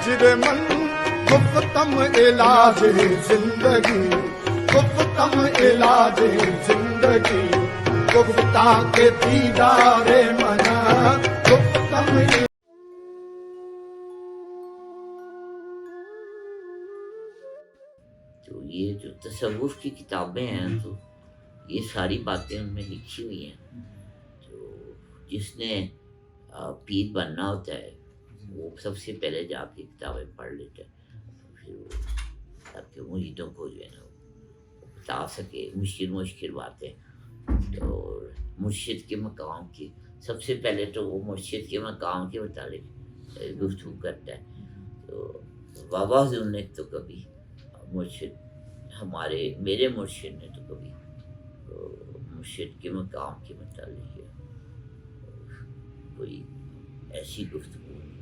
مجرمن گفتم علاج زندگی گفتم علاج زندگی گفتا کے دیدار منا گفتم تو یہ جو تصوف کی کتابیں ہیں تو یہ ساری باتیں ان میں لکھی ہوئی ہیں. تو جس نے پیر بننا ہوتا ہے وہ سب سے پہلے جا کے کتابیں پڑھ لیتا ہے، پھر وہ تاکہ مریدوں کو جو ہے نا وہ بتا سکے مشکل باتیں. اور مرشد کے مقام کی سب سے پہلے تو وہ مرشد کے مقام کے متعلق گفتگو کرتا ہے. تو بابا حضور نے تو کبھی مرشد میرے مرشد نے تو کبھی مرشد کے مقام کے متعلق کوئی ایسی گفتگو نہیں کی.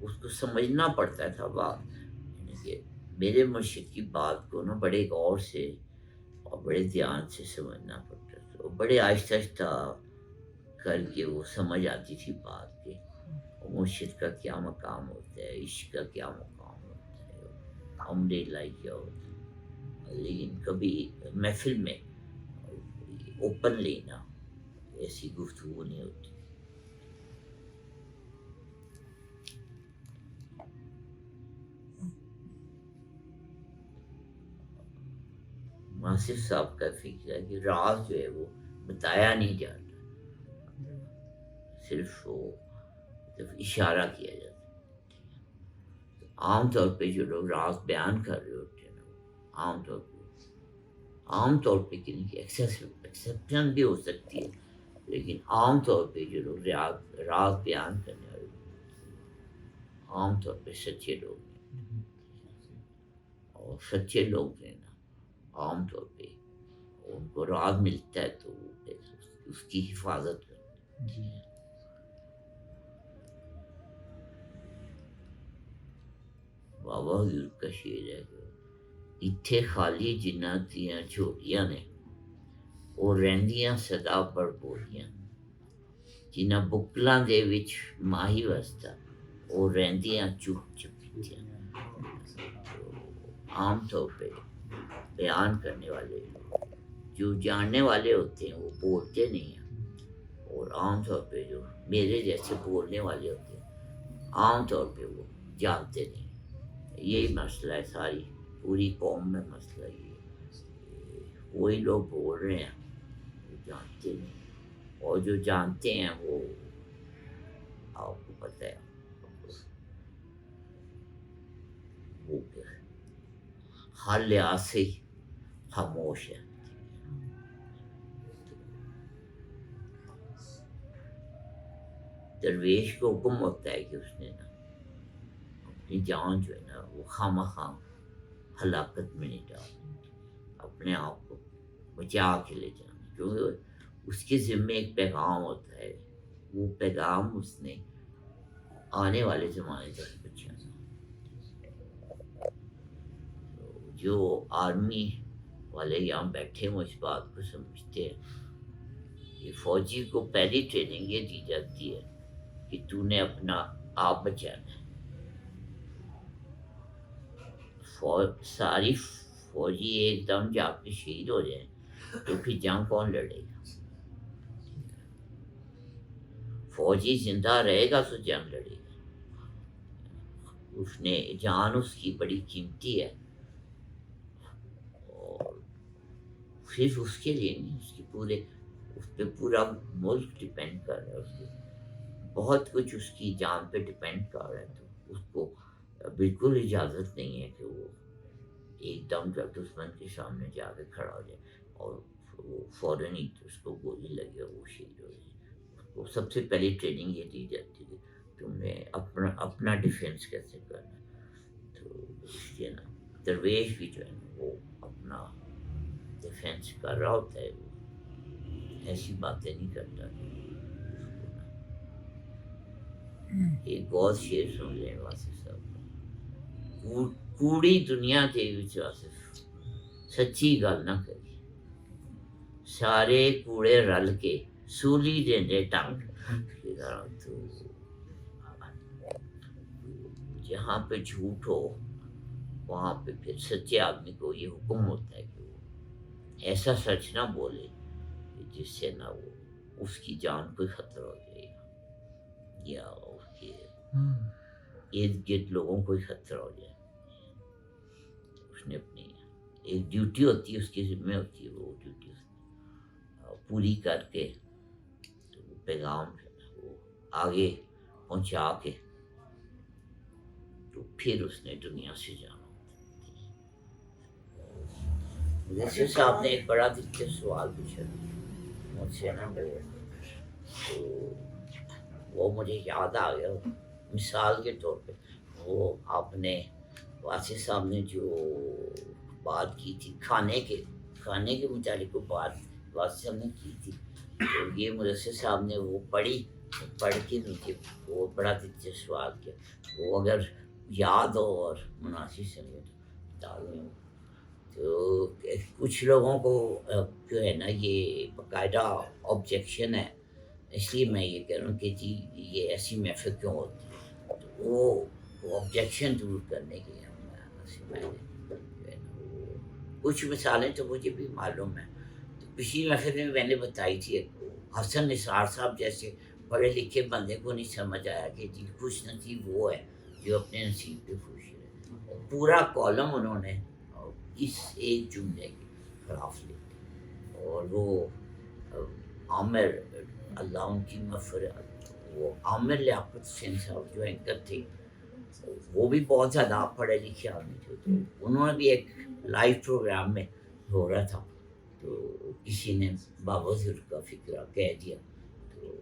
اس کو سمجھنا پڑتا تھا بات، یعنی کہ میرے مرشد کی بات کو نا بڑے غور سے اور بڑے دھیان سے سمجھنا پڑتا تھا، اور بڑے آہستہ آہستہ کر کے وہ سمجھ آتی تھی بات کے مرشد کا کیا مقام ہوتا ہے، عشق کا کیا مقام ہوتا ہے، امر الہی کیا ہوتا ہے. لیکن کبھی محفل میں اوپن لینا ایسی گفتگو نہیں ہوتی. ناصر صاحب کا فکر ہے کہ راز جو ہے وہ بتایا نہیں جاتا، صرف وہ اشارہ کیا جاتا. عام طور پہ جو لوگ راز بیان کر رہے ہوتے ہیں نا، عام طور پہ ایکسیپشن بھی ہو سکتی ہے، لیکن عام طور پہ جو لوگ راز بیان کرنے والے عام طور پہ سچے لوگ ہیں. اور سچے لوگ ہیں نا عام طور پہ ان کو راز ملتا ہے تو وہ اس کی حفاظت کرتے ہیں. بابا حضور کا شعر ہے کہ اتھے خالی جنہ دیاں جھولیاں نے وہ رہندیاں صدا بڑ بولیاں جنہ بکلاں دے وچ ماہی وستا وہ رہندیاں چپ چپیتیاں. عام طور پہ بیان کرنے والے جو جاننے والے ہوتے ہیں وہ بولتے نہیں ہیں، اور عام طور پہ جو میرے جیسے بولنے والے ہوتے ہیں عام طور پہ وہ جانتے نہیں. یہی مسئلہ ہے، ساری پوری قوم میں مسئلہ یہ ہے. وہی لوگ بول رہے ہیں وہ جانتے نہیں، اور جو جانتے ہیں وہ آپ کو پتہ ہے وہ ہر لحاظ سے خاموش ہے. درویش کو حکم ہوتا ہے کہ اس نے نا اپنی جان جو ہے نا وہ خواہ ہلاکت میں نہیں ڈالنی، اپنے آپ کو بچا کے لے جانا، کیونکہ اس کے ذمے ایک پیغام ہوتا ہے. وہ پیغام اس نے آنے والے زمانے تک بچانا. جو آرمی والے یہاں بیٹھے وہ اس بات کو سمجھتے ہیں کہ فوجی کو پہلی ٹریننگ یہ دی جاتی ہے کہ تو نے اپنا آپ بچانا ہے. ساری فوجی ایک دم جا کے شہید ہو جائیں تو پھر جنگ کون لڑے گا؟ فوجی زندہ رہے گا تو جنگ لڑے گا. اس نے جان اس کی بڑی قیمتی ہے، اور صرف اس کے لیے نہیں، اس پہ پورا ملک ڈپینڈ کر رہا ہے، اس پہ بہت کچھ اس کی جان پہ ڈپینڈ کر رہا ہے. تو اس کو بالکل اجازت نہیں ہے کہ وہ ایک دم جب دشمن کے سامنے جا کے کھڑا ہو جائے اور وہ فوراً ہی اس کو گولی لگے وہ شہید ہو جائے. وہ سب سے پہلی ٹریننگ یہ دی جاتی ہے تم نے اپنا ڈیفینس کیسے کرنا ہے. تو اس لیے نا درویش بھی جو ہے نا وہ اپنا ڈیفینس کر رہا ہوتا ہے، وہ ایسی باتیں نہیں کرتا. ایک بہت شعر سن لیں واصف صاحب کا. کوڑی دنیا کے وچ واصف سچی گل نہ کری، سارے کوڑے رل کے سولی دیں ٹانگ. تو جہاں پہ جھوٹ ہو وہاں پہ پھر سچے آدمی کو یہ حکم ہوتا ہے کہ وہ ایسا سچ نہ بولے کہ جس سے نہ وہ اس کی جان کوئی خطرہ ہو جائے یا اس کے ارد گرد لوگوں کو ہی خطرہ ہو جائے. اس نے اپنی ایک ڈیوٹی ہوتی ہے، اس کی ذمہ ہوتی ہے، وہ ڈیوٹی پوری کر کے تو وہ پیغام وہ آگے پہنچا کے تو پھر اس نے دنیا سے جانا. جیسے صاحب نے ایک بڑا دلچسپ سوال پوچھا مجھ سے نا، تو وہ مجھے یاد آ گیا. مثال کے طور پہ وہ آپ نے واسف صاحب نے جو بات کی تھی کھانے کے متعلق وہ بات واسف صاحب نے کی تھی، تو یہ مدثر صاحب نے وہ پڑھ کے مجھے وہ بڑا دلچسپ سوال کیا. وہ اگر یاد ہو اور مناسب سمجھے بتا دوں. تو کچھ لوگوں کو جو ہے نا یہ باقاعدہ آبجیکشن ہے، اس لیے میں یہ کہہ رہا ہوں کہ جی یہ ایسی محفل کیوں ہوتی ہے. تو وہ آبجیکشن دور کرنے کے لیے کچھ مثالیں تو مجھے بھی معلوم ہیں. تو پچھلی محفل میں نے بتائی تھی حسن نثار صاحب جیسے پڑھے لکھے بندے کو نہیں سمجھ آیا کہ جی خوش نصیب وہ ہے جو اپنے نصیب پہ خوش ہے. پورا کالم انہوں نے اس ایک جملے کے خلاف لکھا. اور وہ عامر اللہ ان کی مغفرت، وہ عامر لیاقت حسین صاحب جو اینکر تھے وہ بھی بہت زیادہ پڑھے لکھے آدمی تھے. تو انہوں نے بھی ایک لائیو پروگرام میں ہو رہا تھا تو کسی نے بابا ظہور کا فکرہ کہہ دیا، تو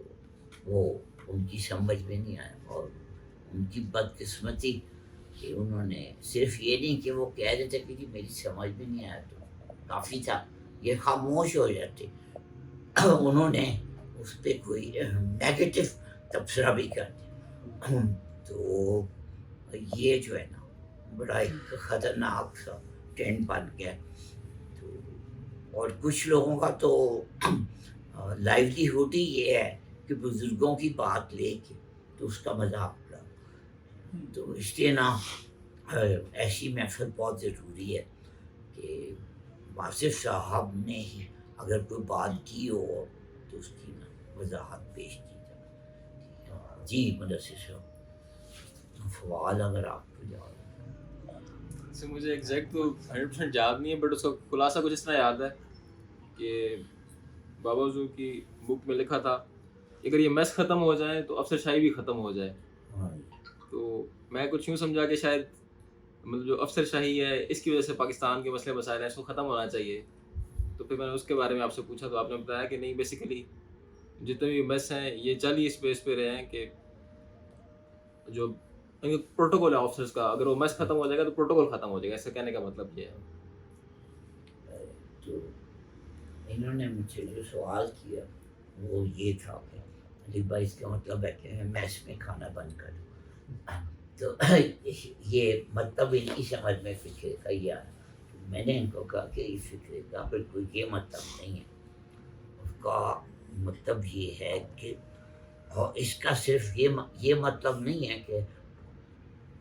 وہ ان کی سمجھ میں نہیں آیا. اور ان کی بدقسمتی کہ انہوں نے صرف یہ نہیں کہ وہ کہہ دیتے کہ جی میری سمجھ میں نہیں آیا تو کافی تھا، یہ خاموش ہو جاتے. انہوں نے اس پہ کوئی نیگیٹو تبصرہ بھی کر دیا. تو یہ جو ہے نا بڑا ایک خطرناک سا ٹرینڈ بن گیا. تو اور کچھ لوگوں کا تو لائیولیہوڈ ہی یہ ہے کہ بزرگوں کی بات لے کے تو اس کا مذاق اڑا. تو اس لیے نا ایسی محفل بہت ضروری ہے کہ واصف صاحب نے ہی اگر کوئی بات کی ہو تو اس کی نا وضاحت پیش کی جائے. جی مدثر صاحب فوال اگر آپ کو یاد سے مجھے ایگزیکٹ تو 100% یاد نہیں ہے، بٹ اس کا خلاصہ کچھ اس طرح یاد ہے کہ بابا حضور کی بک میں لکھا تھا کہ اگر یہ میس ختم ہو جائے تو افسر شاہی بھی ختم ہو جائے. تو میں کچھ یوں سمجھا کہ شاید مطلب جو افسر شاہی ہے اس کی وجہ سے پاکستان کے مسئلے مسائل ہیں اس کو ختم ہونا چاہیے. تو پھر میں نے اس کے بارے میں آپ سے پوچھا تو آپ نے بتایا کہ نہیں، بیسیکلی جتنے بھی میس ہیں یہ چل ہی اس بیس پہ رہے ہیں کہ جو پروٹوکول ہے آفیسرس کا، اگر وہ میس ختم ہو جائے گا تو پروٹوکول ختم ہو جائے گا. ایسا کہنے کا مطلب یہ ہے. تو انہوں نے مجھ سے جو سوال کیا وہ یہ تھا کہ علی بھائی اس کا مطلب ہے کہ میس میں کھانا بند کر دوں. تو یہ مطلب ان کی سمجھ میں فکر کا یہ آیا. میں نے ان کو کہا کہ اس فکر کا بالکل یہ مطلب نہیں ہے. اس کا مطلب یہ ہے کہ اس کا صرف یہ مطلب نہیں ہے کہ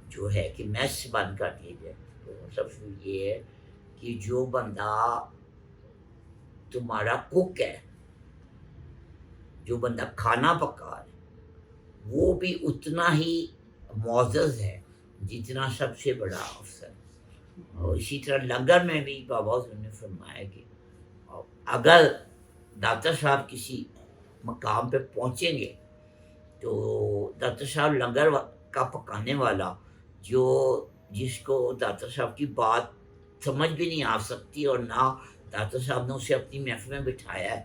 جو ہے کہ میس بند کر دیے جائے. تو مطلب یہ ہے کہ جو بندہ تمہارا کوک ہے، جو بندہ کھانا پکا ہے، وہ بھی اتنا ہی معزز ہے جتنا سب سے بڑا افسر. اور اسی طرح لنگر میں بھی بابا حضور نے فرمایا کہ اگر ڈاکٹر صاحب کسی مقام پہ پہنچیں گے تو ڈاکٹر صاحب لنگر کا پکانے والا جس کو ڈاکٹر صاحب کی بات سمجھ بھی نہیں آ سکتی اور نہ ڈاکٹر صاحب نے اسے اپنی محفل میں بٹھایا ہے،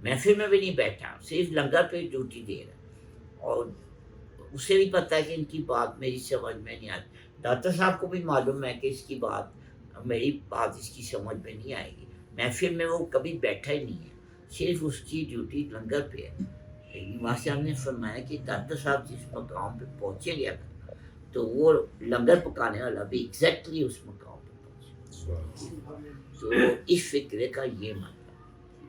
محفل میں بھی نہیں بیٹھا، صرف لنگر پہ ڈیوٹی دے رہا ہے، اور اسے بھی پتہ ہے کہ ان کی بات میری سمجھ میں نہیں آتی. ڈاکٹر صاحب کو بھی معلوم ہے کہ میری بات اس کی سمجھ میں نہیں آئے گی. محفل میں وہ کبھی بیٹھا ہی نہیں ہے، صرف اس کی ڈیوٹی لنگر پہ ہے. وہاں سے ہم نے فرمایا کہ ڈاکٹر صاحب جس مقام پہ پہنچے گیا تو وہ لنگر پکانے والا بھی ایگزیکٹلی اس مقام پہ پہنچے. تو اس فکرے کا یہ مطلب.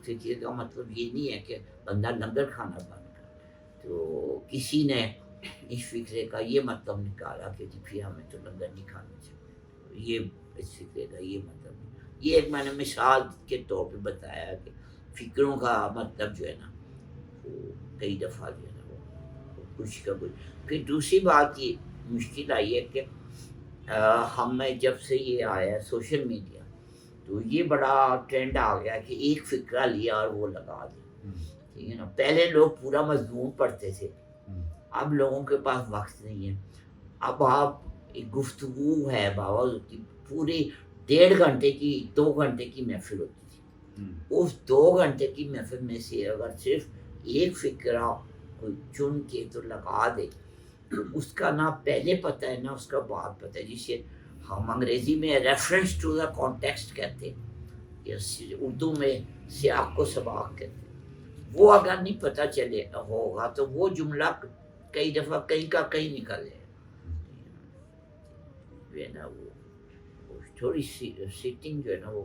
فکر کا مطلب یہ نہیں ہے کہ بندہ لنگر کھانا بند کر. تو کسی نے اس فکرے کا یہ مطلب نکالا کہ جی پھر ہمیں تو لنگر نہیں کھانا چاہیے. یہ اس فکرے کا یہ مطلب نہیں. یہ ایک میں نے مثال کے طور پہ بتایا کہ فکروں کا مطلب جو ہے نا وہ کئی دفعہ جو ہے نا وہ کچھ کا کچھ. پھر دوسری بات یہ مشکل آئی ہے کہ ہمیں جب سے یہ آیا سوشل میڈیا تو یہ بڑا ٹرینڈ آ گیا کہ ایک فکرہ لیا اور وہ لگا دیا. ٹھیک ہے نا. پہلے لوگ پورا مضمون پڑھتے تھے, اب لوگوں کے پاس وقت نہیں ہے. اب آپ ایک گفتگو ہے بابا کی پوری 1.5 گھنٹے کی 2 گھنٹے کی محفل ہوتی تھی. اس 2 گھنٹے کی محفل میں سے اگر صرف ایک فکرہ کوئی چن کے تو لگا دے تو اس کا نہ پہلے پتہ ہے نہ اس کا بعد پتہ ہے, جسے ہم انگریزی میں ریفرنس ٹو دا کانٹیکسٹ کہتے ہیں یا اردو میں سیاق و سباق کہتے ہیں. وہ اگر نہیں پتہ چلے ہوگا تو وہ جملہ کئی دفعہ کہیں کا کہیں نکل جائے. جو ہے نا وہ تھوڑی سیٹنگ جو ہے نا وہ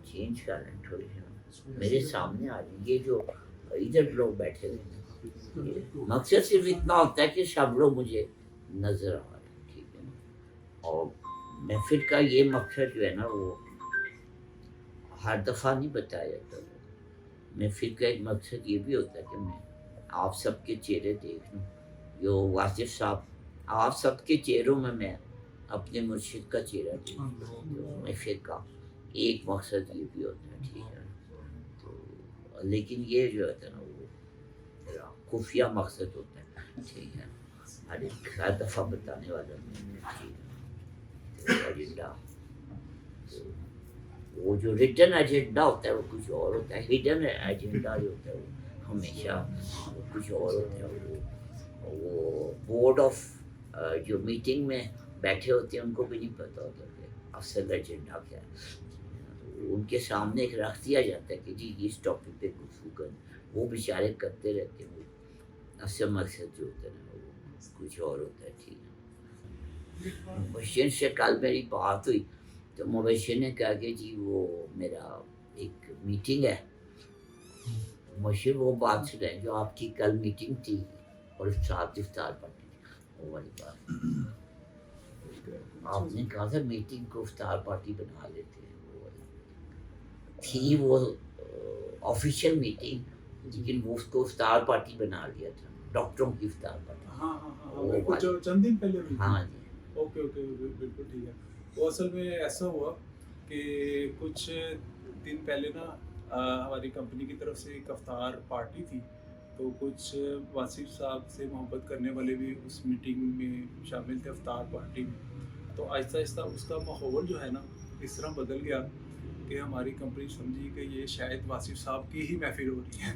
چینج کر رہے ہیں تھوڑی سی. میرے سامنے آ رہی ہے یہ جو ادھر لوگ بیٹھے ہوئے ہیں. مقصد صرف اتنا ہوتا ہے کہ سب لوگ مجھے نظر آ رہے ہیں. ٹھیک ہے نا. اور محفل کا یہ مقصد جو ہے نا وہ ہر دفعہ نہیں بتایا جاتا. محفل کا ایک مقصد یہ بھی ہوتا ہے کہ میں آپ سب کے چہرے دیکھ لوں. جو واصف صاحب آپ سب کے چہروں میں اپنے مرشد کا چہرہ دیکھوں. محفل کا ایک مقصد یہ بھی ہوتا ہے. ٹھیک ہے. تو لیکن یہ جو ہوتا ہے نا وہ خفیہ مقصد ہوتا ہے. ٹھیک ہے. ہر دفعہ بتانے والا ایجنڈا. وہ جو ریٹن ایجنڈا ہوتا ہے وہ کچھ اور ہوتا ہے. ہڈن ایجنڈا جو ہوتا ہے وہ ہمیشہ کچھ اور ہوتا ہے. وہ بورڈ آف جو میٹنگ میں بیٹھے ہوتے ہیں ان کو بھی نہیں پتہ ہوتا کہ اصل ایجنڈا کیا ہے. ان کے سامنے ایک رکھ دیا جاتا ہے کہ جی اس ٹاپک پہ گفتگو کریں. وہ بیچارے کرتے رہتے ہیں. اصل مقصد جو ہوتا ہے نا وہ کچھ اور ہوتا ہے. ٹھیک ہے. مبشر سے کل میری بات ہوئی تو مبشر نے کہا کہ جی وہ میرا ایک میٹنگ ہے. مبشر وہ بات سنائیں جو آپ کی کل میٹنگ تھی اور ساتھ افطار پارٹی تھی وہ والی بات. آپ نے کہا تھا میٹنگ کو افطار پارٹی بنا لیتے ہیں. وہ والی تھی وہ آفیشیل میٹنگ لیکن وہ اس کو افطار پارٹی بنا لیا تھا. ڈاکٹروں کی افطار پارٹی. کچھ چند دن پہلے. ہاں جی. اوکے بالکل ٹھیک ہے. وہ اصل میں ایسا ہوا کہ کچھ دن پہلے نا ہماری کمپنی کی طرف سے ایک افطار پارٹی تھی. تو کچھ واصف صاحب سے محبت کرنے والے بھی اس میٹنگ میں شامل تھے افطار پارٹی میں. تو آہستہ آہستہ اس کا ماحول جو ہے نا اس طرح بدل گیا کہ ہماری کمپنی سمجھی کہ یہ شاید واصف صاحب کی ہی محفل ہو رہی ہے.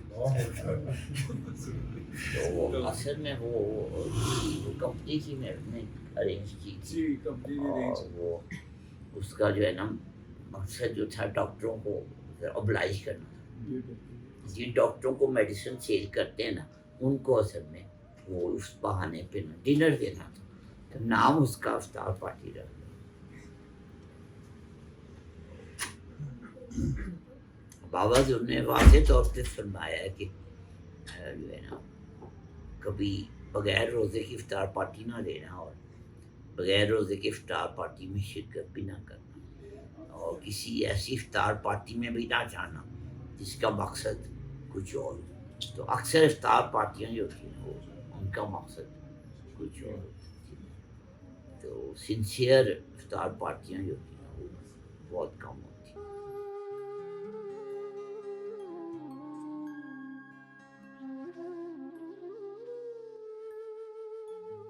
تو اصل میں وہ کمپنی کی میں نے ارینج کی تھی. جی کمپنی نے ارینج. وہ اس کا جو ہے نا مقصد جو تھا ڈاکٹروں کو ابلائز کرنا تھا. جن ڈاکٹروں کو میڈیسن سیل کرتے ہیں نا ان کو اصل میں وہ اس بہانے پہ نا ڈنر دینا تھا. تو نام اس کا افطار پارٹی رکھ. بابا جو نے واضح طور پہ فرمایا ہے کہ جو ہے نا کبھی بغیر روزے کی افطار پارٹی نہ لینا اور بغیر روزے کی افطار پارٹی میں شرکت بھی نہ کرنا اور کسی ایسی افطار پارٹی میں بھی نہ جانا جس کا مقصد کچھ اور. تو اکثر افطار پارٹیاں جو ہوتی ہیں وہ ان کا مقصد کچھ اور ہوتی ہے. تو سنسیئر افطار پارٹیاں جو ہوتی ہیں وہ بہت کم ہوتی ہیں.